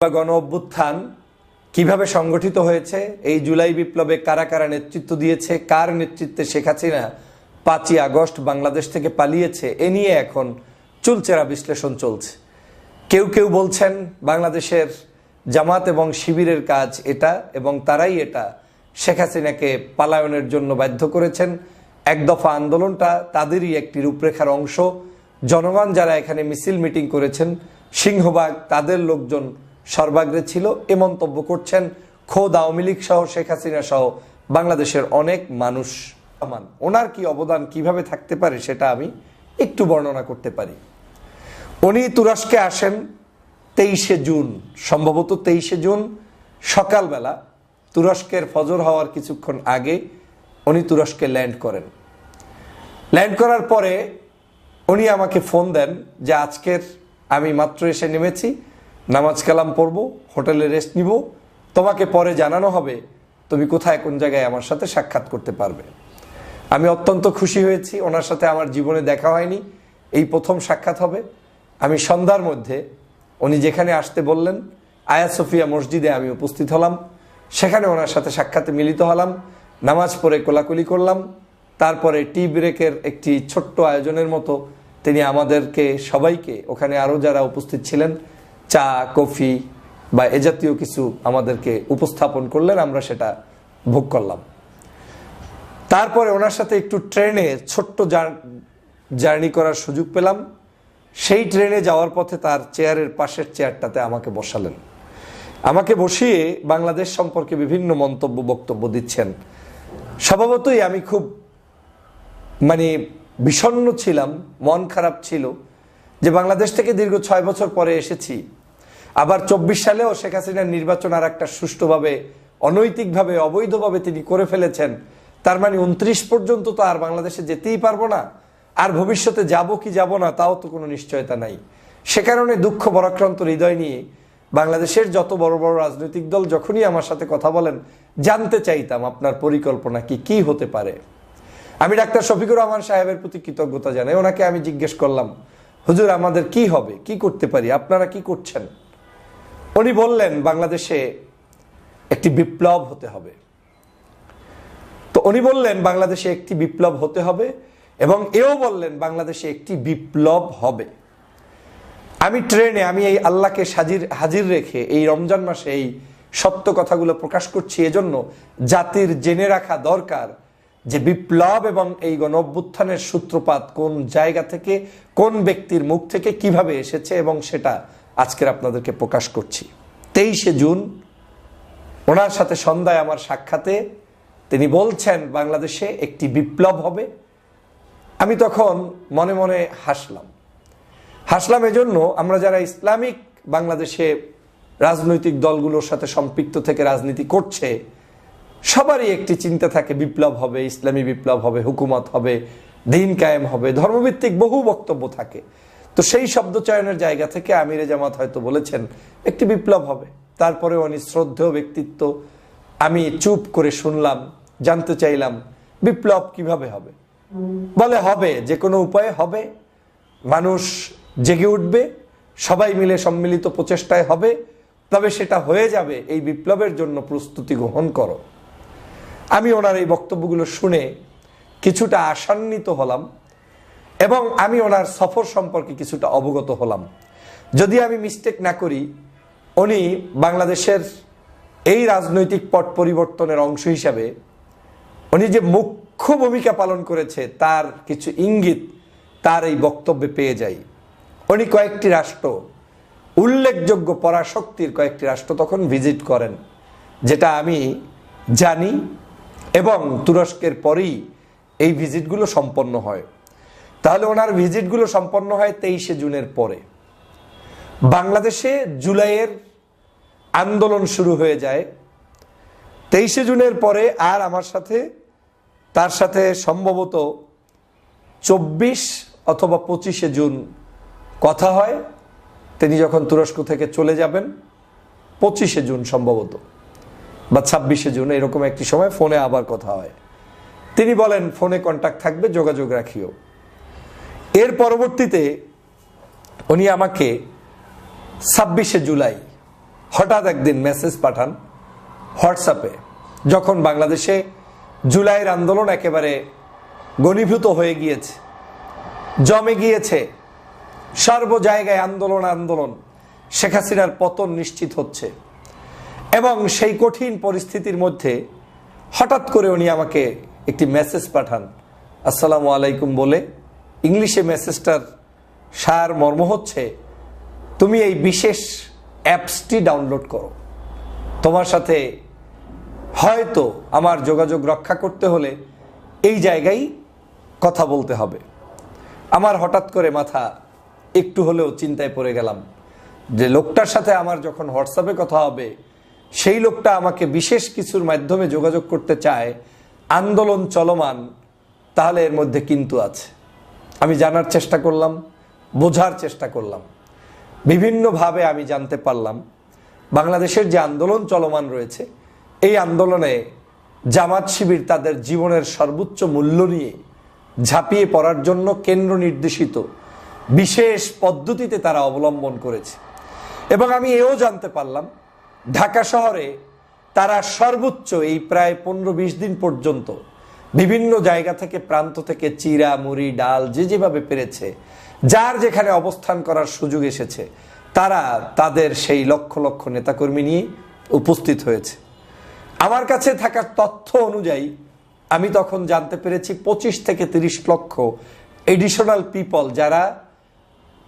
গণ অভ্যুত্থান কিভাবে সংগঠিত হয়েছে, এই জুলাই বিপ্লবে কারা কারা নেতৃত্ব দিয়েছে, কার নেতৃত্বে শেখ হাসিনা 5ই আগস্ট বাংলাদেশ থেকে পালিয়েছে, এ নিয়ে এখন চুলচেরা বিশ্লেষণ চলছে। কেউ কেউ বলছেন বাংলাদেশের জামাত এবং শিবিরের কাজ এটা, এবং তারাই এটা শেখ হাসিনাকে পালায়নের জন্য বাধ্য করেছেন। এক দফা আন্দোলনটা তাদেরই একটি রূপরেখার অংশ। জনগণ যারা এখানে মিছিল মিটিং করেছেন, সিংহভাগ তাদের লোকজন সর্বাগ্রে ছিল, এ মন্তব্য করছেন খোদ আওয়ামী লীগ সহ শেখ হাসিনা সহ বাংলাদেশের অনেক মানুষ। ওনার কি অবদান কিভাবে থাকতে পারে সেটা আমি একটু বর্ণনা করতে পারি। উনি তুরস্কে আসেন 23শে জুন, সম্ভবত 23শে জুন সকালবেলা, তুরস্কের ফজর হওয়ার কিছুক্ষণ আগে উনি তুরস্কে ল্যান্ড করেন। ল্যান্ড করার পরে উনি আমাকে ফোন দেন যে আজকের আমি মাত্র এসে নেমেছি, নামাজ কালাম পড়বো, হোটেলে রেস্ট নিব, তোমাকে পরে জানানো হবে তুমি কোথায় কোন জায়গায় আমার সাথে সাক্ষাৎ করতে পারবে। আমি অত্যন্ত খুশি হয়েছি, ওনার সাথে আমার জীবনে দেখা হয়নি, এই প্রথম সাক্ষাৎ হবে। আমি সন্ধ্যার মধ্যে উনি যেখানে আসতে বললেন আয়া সোফিয়া মসজিদে আমি উপস্থিত হলাম, সেখানে ওনার সাথে সাক্ষাতে মিলিত হলাম, নামাজ পড়ে কোলাকুলি করলাম। তারপরে টি ব্রেকের একটি ছোট্ট আয়োজনের মতো তিনি আমাদেরকে সবাইকে, ওখানে আরও যারা উপস্থিত ছিলেন, চা কফি বা এ জাতীয় কিছু আমাদেরকে উপস্থাপন করলেন, আমরা সেটা ভোগ করলাম। তারপরে ওনার সাথে একটু ট্রেনে ছোট্ট জার্নি করার সুযোগ পেলাম। সেই ট্রেনে যাওয়ার পথে তার চেয়ারের পাশের চেয়ারটাতে আমাকে বসালেন। আমাকে বসিয়ে বাংলাদেশ সম্পর্কে বিভিন্ন মন্তব্য বক্তব্য দিচ্ছেন। স্বভাবতই আমি খুব বিষণ্ণ ছিলাম, মন খারাপ ছিল যে বাংলাদেশ থেকে দীর্ঘ 6 বছর পরে এসেছি, আবার 24 সালেও শেখ হাসিনার নির্বাচন আর একটা সুষ্ঠুভাবে, অনৈতিকভাবে, অবৈধভাবে তিনি করে ফেলেছেন। তার 29 পর্যন্ত তো আর বাংলাদেশে যেতেই পারবো না, আর ভবিষ্যতে যাব কি যাব না তাও তো কোনো নিশ্চয়তা নাই। সে কারণে দুঃখ বরাক্রান্ত হৃদয় নিয়ে বাংলাদেশের যত বড় বড় রাজনৈতিক দল যখনই আমার সাথে কথা বলেন, জানতে চাইতাম আপনার পরিকল্পনা কি হতে পারে। আমি ডাক্তার শফিকুর রহমান সাহেবের প্রতি কৃতজ্ঞতা জানাই। ওনাকে আমি জিজ্ঞেস করলাম, হুজুর আমাদের কি হবে, কি করতে পারি, আপনারা কি করছেন? উনি বললেন বাংলাদেশে একটি বিপ্লব হতে হবে। তো উনি বললেন বাংলাদেশে একটি বিপ্লব হতে হবে, এবং এও বললেন বাংলাদেশে একটি বিপ্লব হবে। আমি ট্রেনে, আমি এই আল্লাহকে হাজির রেখে এই রমজান মাসে এই সত্য কথাগুলো প্রকাশ করছি, এজন্য জাতির জেনে রাখা দরকার যে বিপ্লব এবং এই গণ অভ্যুত্থানের সূত্রপাত কোন জায়গা থেকে, কোন ব্যক্তির মুখ থেকে কিভাবে এসেছে, এবং সেটা আজকের আপনাদেরকে প্রকাশ করছি। 23শে জুন ওনার সাথে সন্ধ্যায় আমার সাক্ষাতে তিনি বলছেন বাংলাদেশে একটি বিপ্লব হবে। আমি তখন মনে মনে হাসলাম এজন্য, আমরা যারা ইসলামিক বাংলাদেশে রাজনৈতিক দলগুলোর সাথে সম্পৃক্ত থেকে রাজনীতি করছে, সবারই একটি চিন্তা থাকে বিপ্লব হবে, ইসলামী বিপ্লব হবে, হুকুমত হবে, দিন কায়েম হবে, ধর্মভিত্তিক বহু বক্তব্য থাকে। তো সেই শব্দ চয়নের জায়গা থেকে আমিরে জামাত হয়তো বলেছেন একটি বিপ্লব হবে। তারপরে উনি শ্রদ্ধেয় ব্যক্তিত্ব, আমি চুপ করে শুনলাম, জানতে চাইলাম বিপ্লব কিভাবে হবে। বলে হবে, যে কোনো উপায়ে হবে, মানুষ জেগে উঠবে, সবাই মিলে সম্মিলিত প্রচেষ্টায় হবে, তবে সেটা হয়ে যাবে, এই বিপ্লবের জন্য প্রস্তুতি গ্রহণ করো। আমি ওনার এই বক্তব্যগুলো শুনে কিছুটা আশান্বিত হলাম, এবং আমি ওনার সফর সম্পর্কে কিছুটা অবগত হলাম। যদি আমি মিস্টেক না করি, উনি বাংলাদেশের এই রাজনৈতিক পট পরিবর্তনের অংশ হিসাবে উনি যে মুখ্য ভূমিকা পালন করেছে তার কিছু ইঙ্গিত তার এই বক্তব্যে পেয়ে যাই। উনি কয়েকটি রাষ্ট্র, উল্লেখযোগ্য পরাশক্তির কয়েকটি রাষ্ট্র তখন ভিজিট করেন, যেটা আমি জানি, এবং তুরস্কের পরেই এই ভিজিটগুলো সম্পন্ন হয়। তাহলে ওনার ভিজিটগুলো সম্পন্ন হয় 23শে জুনের পরে। বাংলাদেশে জুলাইয়ের আন্দোলন শুরু হয়ে যায় 23শে জুনের পরে। আর আমার সাথে, তার সাথে সম্ভবত 24 অথবা 25শে জুন কথা হয়। তিনি যখন তুরস্ক থেকে চলে যাবেন 25শে জুন সম্ভবত, বা 26শে জুন, এরকম একটি সময় ফোনে আবার কথা হয়। তিনি বলেন ফোনে কন্ট্যাক্ট থাকবে, যোগাযোগ রাখিও। এর পরবর্তীতে উনি আমাকে 26শে জুলাই হঠাৎ একদিন মেসেজ পাঠান হোয়াটসঅ্যাপে, যখন বাংলাদেশে জুলাইয়ের আন্দোলন একেবারে ঘনীভূত হয়ে গিয়েছে, জমে গিয়েছে, সর্ব জায়গায় আন্দোলন আন্দোলন, শেখ হাসিনার পতন নিশ্চিত হচ্ছে, এবং সেই কঠিন পরিস্থিতির মধ্যে হঠাৎ করে উনি আমাকে একটি মেসেজ পাঠান আসসালামু আলাইকুম বলে। ইংলিশে মেসেজটার সার মর্ম হচ্ছে, তুমি এই বিশেষ অ্যাপসটি ডাউনলোড করো, তোমার সাথে হয়তো আমার যোগাযোগ রক্ষা করতে হলে এই জায়গায় কথা বলতে হবে। আমার হঠাৎ করে মাথা একটু হলেও চিন্তায় পড়ে গেলাম যে লোকটার সাথে আমার যখন হোয়াটসঅ্যাপে কথা হবে, সেই লোকটা আমাকে বিশেষ কিছুর মাধ্যমে যোগাযোগ করতে চায়, আন্দোলন চলমান, তাহলে এর মধ্যে কিন্তু আছে। আমি জানার চেষ্টা করলাম, বোঝার চেষ্টা করলাম, বিভিন্নভাবে আমি জানতে পারলাম বাংলাদেশের যে আন্দোলন চলমান রয়েছে, এই আন্দোলনে জামাত শিবির তাদের জীবনের সর্বোচ্চ মূল্য নিয়ে ঝাঁপিয়ে পড়ার জন্য কেন্দ্র নির্দেশিত বিশেষ পদ্ধতিতে তারা অবলম্বন করেছে। এবং আমি এও জানতে পারলাম ঢাকা শহরে তারা সর্বোচ্চ এই প্রায় 15-20 দিন পর্যন্ত বিভিন্ন জায়গা থেকে, প্রান্ত থেকে চিরা মুড়ি ডাল যে যেভাবে পেরেছে, যার যেখানে অবস্থান করার সুযোগ এসেছে, তারা তাদের সেই লক্ষ লক্ষ নেতাকর্মী নিয়ে উপস্থিত হয়েছে। আমার কাছে থাকা তথ্য অনুযায়ী আমি তখন জানতে পেরেছি 25 থেকে 30 লক্ষ এডিশনাল পিপল, যারা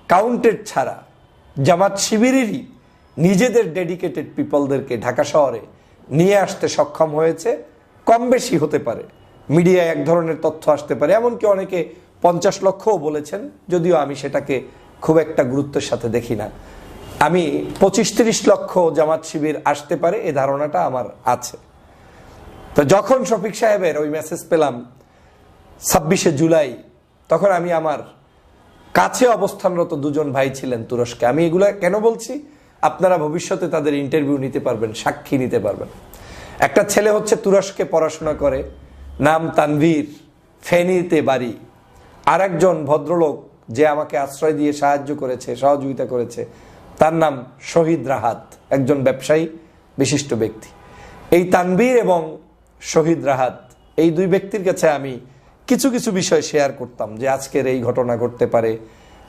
কাউন্টেড ছাড়া জামাত শিবিরেরই নিজেদের ডেডিকেটেড পিপলদেরকে ঢাকা শহরে নিয়ে আসতে সক্ষম হয়েছে। কম বেশি হতে পারে, মিডিয়ায় এক ধরনের তথ্য আসতে পারে, এমনকি অনেকে 50 লক্ষও বলেছেন, যদিও আমি সেটাকে খুব একটা গুরুত্বের সাথে দেখি না। আমি 25-30 লক্ষ জামাত শিবির আসতে পারে এ ধারণাটা আমার আছে। তো যখন শফিক সাহেবের ওই মেসেজ পেলাম 26শে জুলাই, তখন আমি আমার কাছে অবস্থানরত দুজন ভাই ছিলেন তুরস্কে। আমি এগুলা কেন বলছি, আপনারা ভবিষ্যতে তাদের ইন্টারভিউ নিতে পারবেন, সাক্ষী নিতে পারবেন। একটা ছেলে হচ্ছে তুরস্কে পড়াশোনা করে, নাম তানভীর, ফেনীতে বাড়ি। আর একজন ভদ্রলোক যে আমাকে আশ্রয় দিয়ে সাহায্য করেছে, সহযোগিতা করেছে, তার নাম শহীদ রাহাত, একজন ব্যবসায়ী, বিশিষ্ট ব্যক্তি। এই তানভীর এবং শহীদ রাহাত, এই দুই ব্যক্তির কাছে আমি কিছু কিছু বিষয় শেয়ার করতাম যে আজকের এই ঘটনা ঘটতে পারে,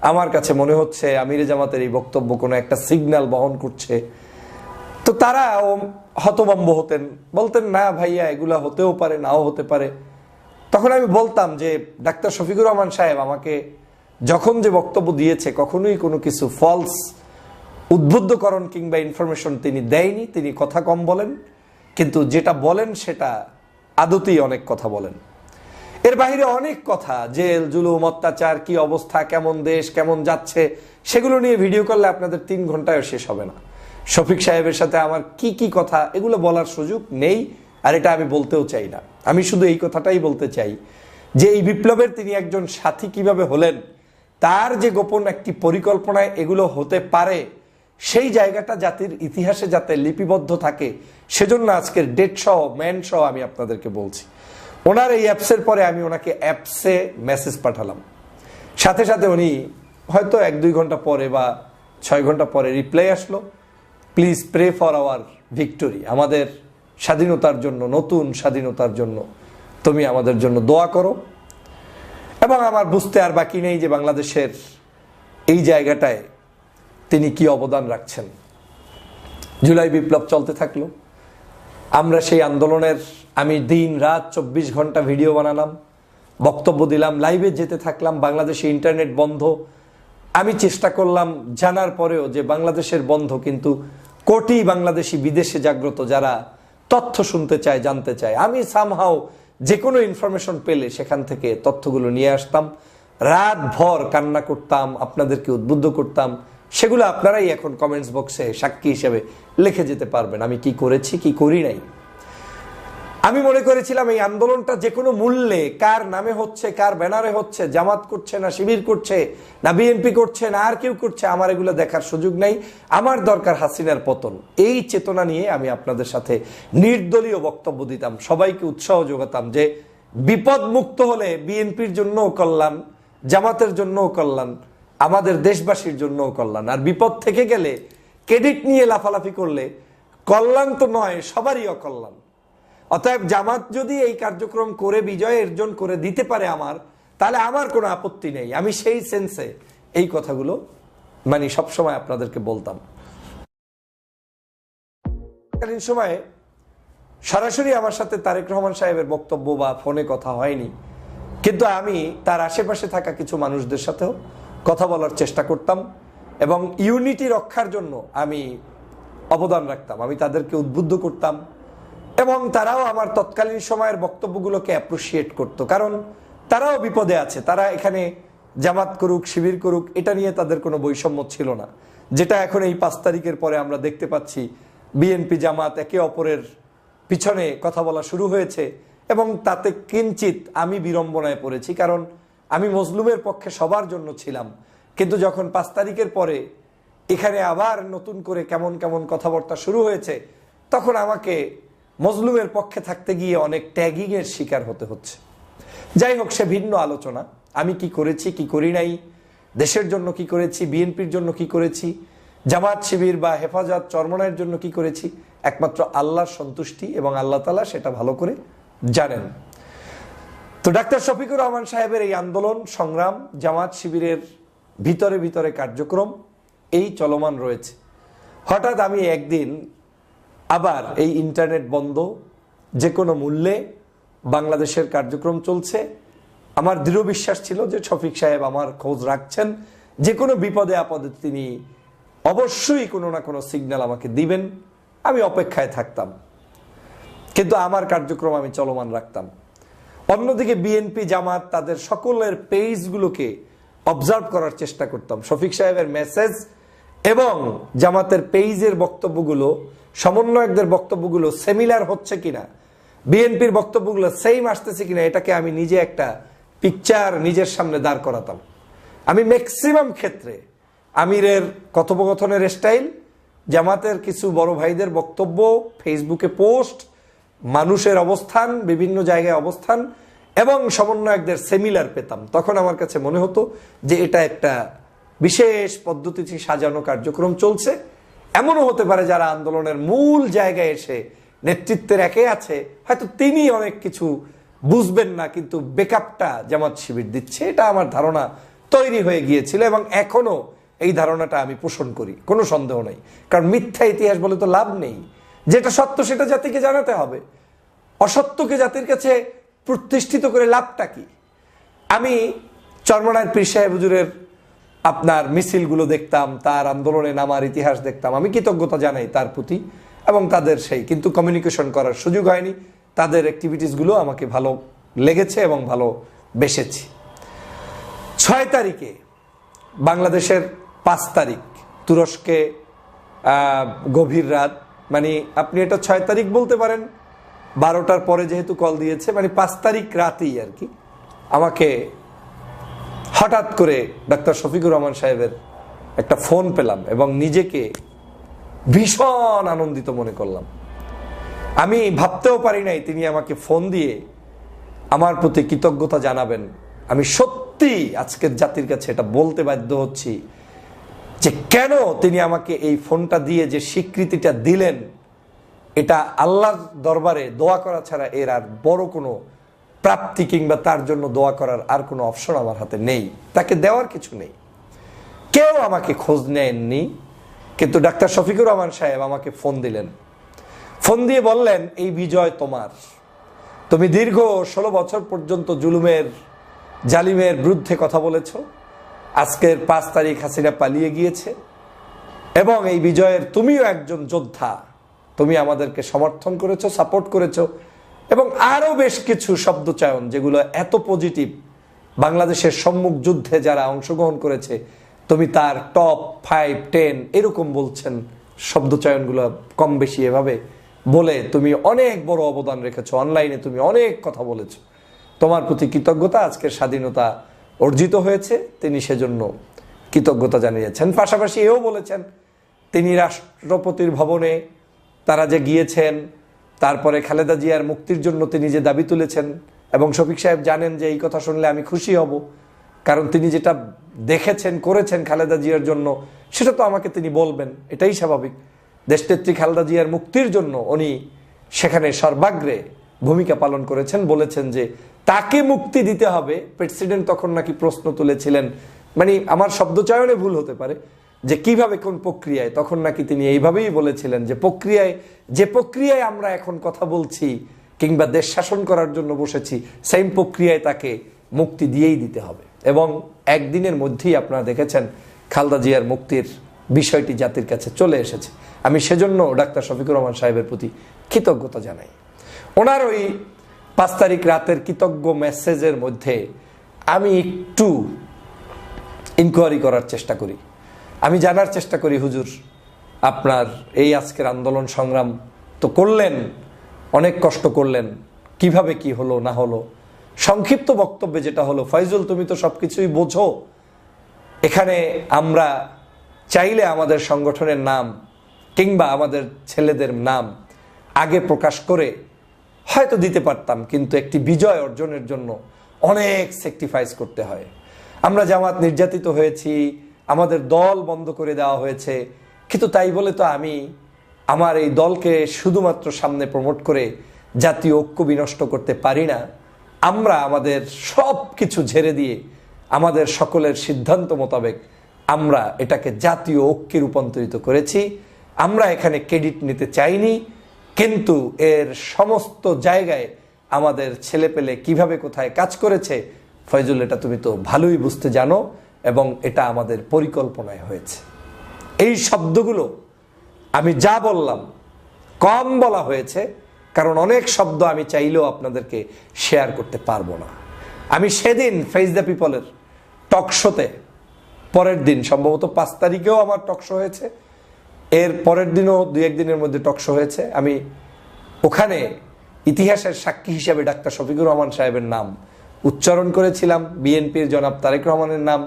আমার কাছে মনে হচ্ছে আমিরে জামাতের এই বক্তব্য কোনো একটা সিগন্যাল বহন করছে। তো তারা হতভম্ব হতেন, বলতেন না ভাইয়া এগুলা হতেও পারে, নাও হতে পারে। তখন আমি বলতাম যে ডাক্তার শফিকুর রহমান সাহেব আমাকে যখন যে বক্তব্য দিয়েছে, কখনোই কোনো কিছু ফলস উদ্বুদ্ধকরণ কিংবা ইনফরমেশন তিনি দেয়নি। তিনি কথা কম বলেন, কিন্তু যেটা বলেন সেটা আদতেই অনেক কথা বলেন। এর বাইরে অনেক কথা, জেল জুলুম অত্যাচার, কি অবস্থা, কেমন দেশ কেমন যাচ্ছে, সেগুলো নিয়ে ভিডিও করলে আপনাদের 3 ঘন্টায়ও শেষ হবে না। শফিক সাহেবের সাথে আমার কি কি কথা, এগুলো বলার সুযোগ নেই, আর এটা আমি বলতেও চাই না। আমি শুধু এই কথাটাই বলতে চাই যে এই বিপ্লবের তিনি একজন সাথী কিভাবে হলেন, তার যে গোপন একটি পরিকল্পনায় এগুলো হতে পারে, সেই জায়গাটা জাতির ইতিহাসে যাতে লিপিবদ্ধ থাকে, সেজন্য আজকের ডেট সহ ম্যান সহ আমি আপনাদেরকে বলছি। ওনার এই অ্যাপসের পরে আমি ওনাকে অ্যাপসে মেসেজ পাঠালাম, সাথে সাথে উনি হয়তো 1-2 ঘন্টা পরে বা 6 ঘন্টা পরে রিপ্লাই আসলো, please pray for our victory, আমাদের স্বাধীনতার জন্য, নতুন স্বাধীনতার জন্য তুমি আমাদের জন্য দোয়া করো। এবং আমার বুঝতে আর বাকি নেই যে বাংলাদেশের এই জায়গাটায় তিনি কি অবদান রাখছেন। জুলাই বিপ্লব চলতে থাকলো, আমরা সেই আন্দোলনের, আমি দিন রাত 24 ঘন্টা ভিডিও বানালাম, বক্তব্য দিলাম, লাইভে যেতে থাকলাম। বাংলাদেশে ইন্টারনেট বন্ধ, আমি চেষ্টা করলাম জানার পরেও যে বাংলাদেশের বন্ধ, কিন্তু কোটি বাংলাদেশি বিদেশে জাগ্রত যারা তথ্য শুনতে চায়, জানতে চায়, আমি সামহাও যে কোনো ইনফরমেশন পেলে সেখান থেকে তথ্যগুলো নিয়ে আসতাম, রাত ভর কান্না করতাম, আপনাদেরকে উদ্বুদ্ধ করতাম। সেগুলো আপনারাই এখন কমেন্টস বক্সে সাক্ষী হিসেবে লিখে যেতে পারবেন, আমি কি করেছি কি করি নাই। আমি মনে করেছিলাম এই আন্দোলনটা যে কোনো মূল্যে, কার নামে হচ্ছে, কার ব্যানারে হচ্ছে, জামাত করছে না শিবির করছে না বিএনপি করছে না আর কেউ করছে, আমার এগুলো দেখার সুযোগ নাই, আমার দরকার হাসিনার পতন। এই চেতনা নিয়ে আমি আপনাদের সাথে নির্দলীয় বক্তব্য দিতাম, সবাইকে উৎসাহ যোগাতাম যে বিপদ মুক্ত হলে বিএনপির জন্যও কল্যাণ, জামাতের জন্যও কল্যাণ, আমাদের দেশবাসীর জন্যও কল্যাণ। আর বিপদ থেকে গেলে ক্রেডিট নিয়ে লাফালাফি করলে কল্যাণ তো নয়, সবারই অকল্যাণ। অতএব জামাত যদি এই কার্যক্রম করে বিজয় অর্জন করে দিতে পারে তাহলে আমার কোনো আপত্তি নেই। আমি সেই সেন্সে এই কথাগুলো সবসময় আপনাদেরকে বলতাম। কালীন সময়ে সরাসরি আমার সাথে তারেক রহমান সাহেবের বক্তব্য বা ফোনে কথা হয়নি, কিন্তু আমি তার আশেপাশে থাকা কিছু মানুষদের সাথেও কথা বলার চেষ্টা করতাম এবং ইউনিটি রক্ষার জন্য আমি অবদান রাখতাম। আমি তাদেরকে উদ্বুদ্ধ করতাম এবং তারাও আমার তৎকালীন সময়ের বক্তব্যগুলোকে অ্যাপ্রিসিয়েট করতো, কারণ তারাও বিপদে আছে। তারা এখানে জামাত করুক শিবির করুক এটা নিয়ে তাদের কোনো বৈষম্য ছিল না, যেটা এখন এই 5 তারিখের পরে আমরা দেখতে পাচ্ছি। বিএনপি জামাত একে অপরের পিছনে কথা বলা শুরু হয়েছে এবং তাতে কিঞ্চিত আমি বিড়ম্বনায় পড়েছি, কারণ আমি মজলুমের পক্ষে সবার জন্য ছিলাম। কিন্তু যখন 5 তারিখের পরে এখানে আবার নতুন করে কেমন কেমন কথাবার্তা শুরু হয়েছে, তখন আমাকে মজলুমের পক্ষে থাকতে গিয়ে অনেক ট্যাগিং এর শিকার হতে হচ্ছে। যাই হোক, সে ভিন্ন আলোচনা। আমি কি করেছি কি করি নাই, দেশের জন্য কি করেছি, বিএনপির জন্য কি করেছি, জামাত শিবির বা হেফাজত চরমনায়ের জন্য কি করেছি, একমাত্র আল্লাহর সন্তুষ্টি এবং আল্লাহ তাআলা সেটা ভালো করে জানেন। তো ডাক্তার শফিকুর রহমান সাহেবের এই আন্দোলন সংগ্রাম, জামাত শিবিরের ভিতরে ভিতরে কার্যক্রম এই চলমান রয়েছে। হঠাৎ আমি একদিন আবার এই ইন্টারনেট বন্ধ, যে কোনো মূল্যে বাংলাদেশের কার্যক্রম চলছে, আমার দৃঢ় বিশ্বাস ছিল যে শফিক সাহেব আমার খোঁজ রাখছেন, যে কোনো বিপদে আপদে তিনি অবশ্যই কোনো না কোনো সিগন্যাল আমাকে দিবেন। আমি অপেক্ষায় থাকতাম, কিন্তু আমার কার্যক্রম আমি চলমান রাখতাম। অন্যদিকে বিএনপি জামাত তাদের সকলের পেজগুলোকে অবজার্ভ করার চেষ্টা করতাম। শফিক সাহেবের মেসেজ এবং জামাতের পেজের বক্তব্যগুলো, সমন্বয়কদের বক্তব্যগুলো সিমিলার হচ্ছে কিনা, বিএনপির বক্তব্যগুলো সেম আসতেছে কিনা, এটাকে আমি নিজে একটা পিকচার নিজের সামনে দাঁড় করাতাম। আমি ম্যাক্সিমাম ক্ষেত্রে আমিরের কথোপকথনের স্টাইল, জামাতের কিছু বড় ভাইদের বক্তব্য, ফেসবুকে পোস্ট, মানুষের অবস্থান, বিভিন্ন জায়গায় অবস্থান এবং সমন্বয়কদের সিমিলার পেতাম। তখন আমার কাছে মনে হতো যে এটা একটা বিশেষ পদ্ধতিতে সাজানো কার্যক্রম চলছে। এমনও হতে পারে যারা আন্দোলনের মূল জায়গায় এসে নেতৃত্বের একে আছে, হয়তো তিনি অনেক কিছু বুঝবেন না, কিন্তু বেকআপটা জামাত শিবির দিচ্ছে, এটা আমার ধারণা তৈরি হয়ে গিয়েছিল এবং এখনো এই ধারণাটা আমি পোষণ করি, কোনো সন্দেহ নেই। কারণ মিথ্যা ইতিহাস বলে তো লাভ নেই, যেটা সত্য সেটা জাতিকে জানাতে হবে, অসত্যকে জাতির কাছে প্রতিষ্ঠিত করে লাভটা কি। আমি চরমনায়ের পীর সাহেব হুজুরের আপনার মিছিলগুলো দেখতাম, তার আন্দোলনে নামার ইতিহাস দেখতাম, আমি কৃতজ্ঞতা জানাই তার প্রতি এবং তাদের সেই, কিন্তু কমিউনিকেশন করার সুযোগ হয়নি। তাদের অ্যাক্টিভিটিসগুলো আমাকে ভালো লেগেছে এবং ভালো বেসেছি। 6 তারিখে বাংলাদেশের 5 তারিখ তুরস্কে গভীর রাত, আপনি এটা 6 তারিখ বলতে পারেন, 12টার পরে যেহেতু কল দিয়েছে, 5 তারিখ রাতেই আর কি, আমাকে হঠাৎ করে ডাক্তার শফিকুর রহমান সাহেবের একটা ফোন পেলাম এবং নিজেকে ভীষণ আনন্দিত মনে করলাম। আমি ভাবতেও পারি নাই তিনি আমাকে ফোন দিয়ে আমার প্রতি কৃতজ্ঞতা জানাবেন। আমি সত্যি আজকের জাতির কাছে এটা বলতে বাধ্য হচ্ছি যে কেন তিনি আমাকে এই ফোনটা দিয়ে যে স্বীকৃতিটা দিলেন, এটা আল্লাহর দরবারে দোয়া করা ছাড়া এর আর বড় কোনো প্রাপ্তি কিংবা তার জন্য দোয়া করার আর কোনো অপশন আমার হাতে নেই, তাকে দেওয়ার কিছু নেই। কেউ আমাকে খোঁজ নেননি, কিন্তু ডাক্তার শফিকুর রহমান সাহেব আমাকে ফোন দিলেন। ফোন দিয়ে বললেন, এই বিজয় তোমার, তুমি দীর্ঘ 16 বছর পর্যন্ত জুলুমের জালিমের বিরুদ্ধে কথা বলেছ, আজকের 5 তারিখ হাসিনা পালিয়ে গিয়েছে এবং এই বিজয়ের তুমিও একজন যোদ্ধা, তুমি আমাদেরকে সমর্থন করেছো, সাপোর্ট করেছো এবং আরো বেশ কিছু শব্দচয়ন যেগুলো এত পজিটিভ, বাংলাদেশের সম্মুখ যুদ্ধে যারা অংশগ্রহণ করেছে তুমি তার টপ 5, 10 এরকম বলছেন শব্দচয়নগুলো কম বেশি এভাবে বলে তুমি অনেক বড় অবদান রেখেছো, অনলাইনে তুমি অনেক কথা বলেছো, তোমার প্রতি কৃতজ্ঞতা, আজকের স্বাধীনতা অর্জিত হয়েছে, তিনি সেজন্য কৃতজ্ঞতা জানিয়েছেন। পাশাপাশি এও বলেছেন তিনি রাষ্ট্রপতির ভবনে তারা যে গিয়েছেন, তারপরে খালেদা জিয়ার মুক্তির জন্য তিনি যে দাবি তুলেছেন, এবং শফিক সাহেব জানেন যে এই কথা শুনলে আমি খুশি হব, কারণ তিনি যেটা দেখেছেন করেছেন খালেদা জিয়ার জন্য সেটা তো আমাকে তিনি বলবেন, এটাই স্বাভাবিক। দেশনেত্রী খালেদা জিয়ার মুক্তির জন্য উনি সেখানে সর্বাগ্রে ভূমিকা পালন করেছেন, বলেছেন যে তাকে মুক্তি দিতে হবে। প্রেসিডেন্ট তখন নাকি প্রশ্ন তুলেছিলেন, মানে আমার শব্দচয়নে ভুল হতে পারে, যে কিভাবে কোন প্রক্রিয়ায়, তখন নাকি তিনি এইভাবেই বলেছিলেন যে যে প্রক্রিয়ায় আমরা এখন কথা বলছি কিংবা দেশ শাসন করার জন্য বসেছি, সেম প্রক্রিয়ায় তাকে মুক্তি দিয়েই দিতে হবে। এবং একদিনের মধ্যেই আপনারা দেখেছেন খালেদা জিয়ার মুক্তির বিষয়টি জাতির কাছে চলে এসেছে। আমি সেজন্য ডাক্তার শফিকুর রহমান সাহেবের প্রতি কৃতজ্ঞতা জানাই। ওনার ওই 5 তারিখ রাতের কৃতজ্ঞ মেসেজের মধ্যে আমি একটু ইনকোয়ারি করার চেষ্টা করি, আমি জানার চেষ্টা করি, হুজুর আপনার এই আজকের আন্দোলন সংগ্রাম তো করলেন, অনেক কষ্ট করলেন, কিভাবে কি হলো না হলো। সংক্ষিপ্ত বক্তব্যে যেটা হলো, ফয়জুল তুমি তো সবকিছুই বোঝো, এখানে আমরা চাইলে আমাদের সংগঠনের নাম কিংবা আমাদের ছেলেদের নাম আগে প্রকাশ করে হয়তো দিতে পারতাম, কিন্তু একটি বিজয় অর্জনের জন্য অনেক স্যাক্রিফাইস করতে হয়। আমরা জামাত নির্যাতিত হয়েছি, আমাদের দল বন্ধ করে দেওয়া হয়েছে, কিন্তু তাই বলে তো আমি আমার এই দলকে শুধুমাত্র সামনে প্রমোট করে জাতীয় ঐক্য বিনষ্ট করতে পারি না। আমরা আমাদের সব কিছু ঝেড়ে দিয়ে আমাদের সকলের সিদ্ধান্ত মোতাবেক আমরা এটাকে জাতীয় ঐক্যে রূপান্তরিত করেছি। আমরা এখানে ক্রেডিট নিতে চাইনি, কিন্তু এর সমস্ত জায়গায় আমাদের ছেলেপেলে কিভাবে কোথায় কাজ করেছে, ফয়জুল এটা তুমি তো ভালোই বুঝতে জানো, এবং এটা আমাদের পরিকল্পনায় হয়েছে। এই শব্দগুলো আমি যা বললাম কম বলা হয়েছে, কারণ অনেক শব্দ আমি চাইলেও আপনাদেরকে শেয়ার করতে পারবো না। আমি সেদিন ফেস দ্য পিপলের টকশোতে, পরের দিন সম্ভবত 5 তারিখেও আমার টকশো হয়েছে, এর পরের দিনও 2-1 দিনের মধ্যে টকশো হয়েছে, আমি ওখানে ইতিহাসের সাক্ষী হিসাবে ডাক্তার শফিকুর রহমান সাহেবের নাম উচ্চারণ করেছিলাম, বিএনপির জনাব তারেক রহমানের নাম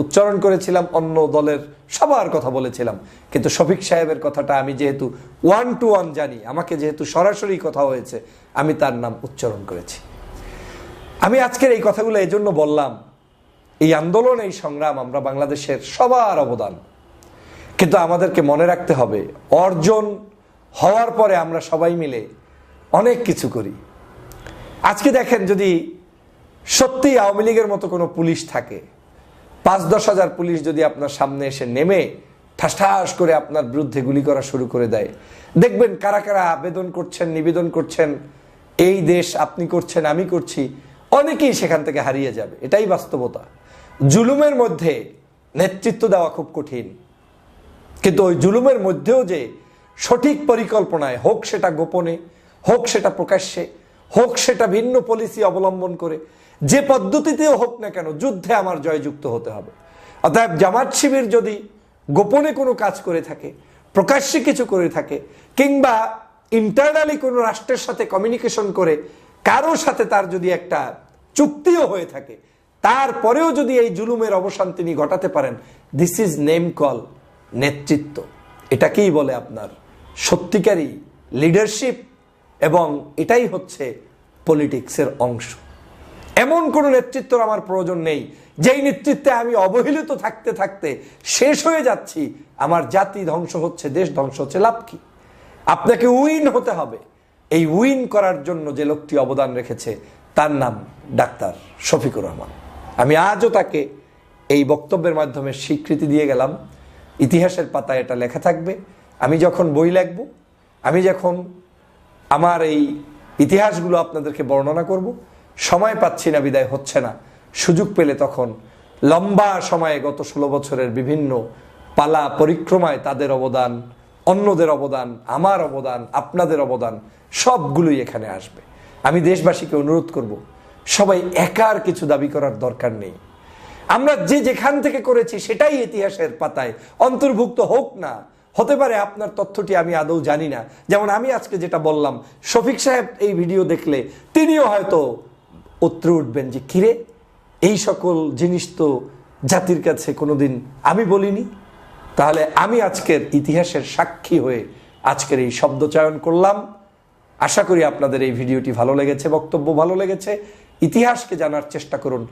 উচ্চারণ করেছিলাম, অন্য দলের সবার কথা বলেছিলাম, কিন্তু শফিক সাহেবের কথাটা আমি যেহেতু 1 to 1 জানি, আমাকে যেহেতু সরাসরি কথা হয়েছে, আমি তার নাম উচ্চারণ করেছি। আমি আজকের এই কথাগুলো এই জন্য বললাম, এই আন্দোলন, এই সংগ্রাম, আমরা বাংলাদেশের সবার অবদান, কিন্তু আমাদেরকে মনে রাখতে হবে অর্জন হওয়ার পরে আমরা সবাই মিলে অনেক কিছু করি। আজকে দেখেন, যদি সত্যি আওয়ামী লীগের মতো কোনো পুলিশ থাকে, 5-10 হাজার পুলিশ যদি আপনার সামনে এসে নেমে ঠাস ঠাস করে আপনার বিরুদ্ধে গুলি করা শুরু করে দেয়, দেখবেন কারা কারা আবেদন করছেন, নিবেদন করছেন, এই দেশ আপনি করছেন, আমি করছি, অনেকেই সেখান থেকে হারিয়ে যাবে। এটাই বাস্তবতা। জুলুমের মধ্যে নেতৃত্ব দেওয়া খুব কঠিন, কিন্তু ওই জুলুমের মধ্যেও যে সঠিক পরিকল্পনায়, হোক সেটা গোপনে, হোক সেটা প্রকাশ্যে, হোক সেটা ভিন্ন পলিসি অবলম্বন করে, যে পদ্ধতিতেও হোক না কেন, যুদ্ধে আমার জয়যুক্ত হতে হবে। অতএব জামাত শিবির যদি গোপনে কোনো কাজ করে থাকে, প্রকাশ্যে কিছু করে থাকে, কিংবা ইন্টারনালি কোনো রাষ্ট্রের সাথে কমিউনিকেশন করে কারোর সাথে তার যদি একটা চুক্তিও হয়ে থাকে, তারপরেও যদি এই জুলুমের অবসান তিনি ঘটাতে পারেন, দিস ইজ নেম কল নেতৃত্ব। এটাকেই বলে আপনার সত্যিকারই লিডারশিপ, এবং এটাই হচ্ছে পলিটিক্সের অংশ। এমন কোনো নেতৃত্বর আমার প্রয়োজন নেই যেই নেতৃত্বে আমি অবহেলিত থাকতে থাকতে শেষ হয়ে যাচ্ছি, আমার জাতি ধ্বংস হচ্ছে, দেশ ধ্বংস হচ্ছে, লাভ কি? আপনাকে উইন হতে হবে। এই উইন করার জন্য যে লোকটি অবদান রেখেছে তার নাম ডাক্তার শফিকুর রহমান। আমি আজও তাকে এই বক্তব্যের মাধ্যমে স্বীকৃতি দিয়ে গেলাম। ইতিহাসের পাতায় এটা লেখা থাকবে। আমি যখন বই লিখব, আমি যখন আমার এই ইতিহাসগুলো আপনাদেরকে বর্ণনা করব, সময় পাচ্ছি না, বিদায় হচ্ছে না, সুযোগ পেলে তখন লম্বা সময়ে গত 16 বছরের বিভিন্ন পালা পরিক্রমায় তাদের অবদান, অন্যদের অবদান, আমার অবদান, আপনাদের অবদান সবগুলোই এখানে আসবে। আমি দেশবাসীকে অনুরোধ করব, সবাই একার কিছু দাবি করার দরকার নেই। আমরা যে যেখান থেকে করেছি সেটাই ইতিহাসের পাতায় অন্তর্ভুক্ত হোক না। হতে পারে আপনার তথ্যটি আমি আদৌ জানি না, যেমন আমি আজকে যেটা বললাম, শফিক সাহেব এই ভিডিও দেখলে তিনিও হয়তো উত্তরে উঠবেন যে কিরে, এই সকল জিনিস তো জাতির কাছে কোনোদিন আমি বলিনি। তাহলে আমি আজকের ইতিহাসের সাক্ষী হয়ে আজকের এই শব্দ চয়ন করলাম। আশা করি আপনাদের এই ভিডিওটি ভালো লেগেছে, বক্তব্য ভালো লেগেছে। ইতিহাসকে জানার চেষ্টা করুন,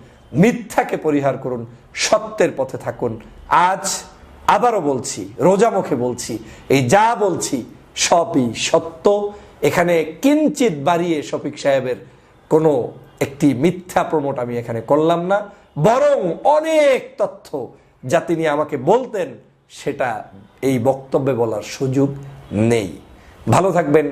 মিথ্যাকে পরিহার করুন, সত্যের পথে থাকুন। আজ আবারও বলছি, রোজা মুখে বলছি, এই যা বলছি সবই সত্য। এখানে কিঞ্চিত বাড়িয়ে শফিক সাহেবের কোনো একটি মিথ্যা প্রমোট আমি এখানে করলাম না, বরং অনেক তথ্য যা তিনি আমাকে বলতেন সেটা এই বক্তব্যে বলার সুযোগ নেই। ভালো থাকবেন।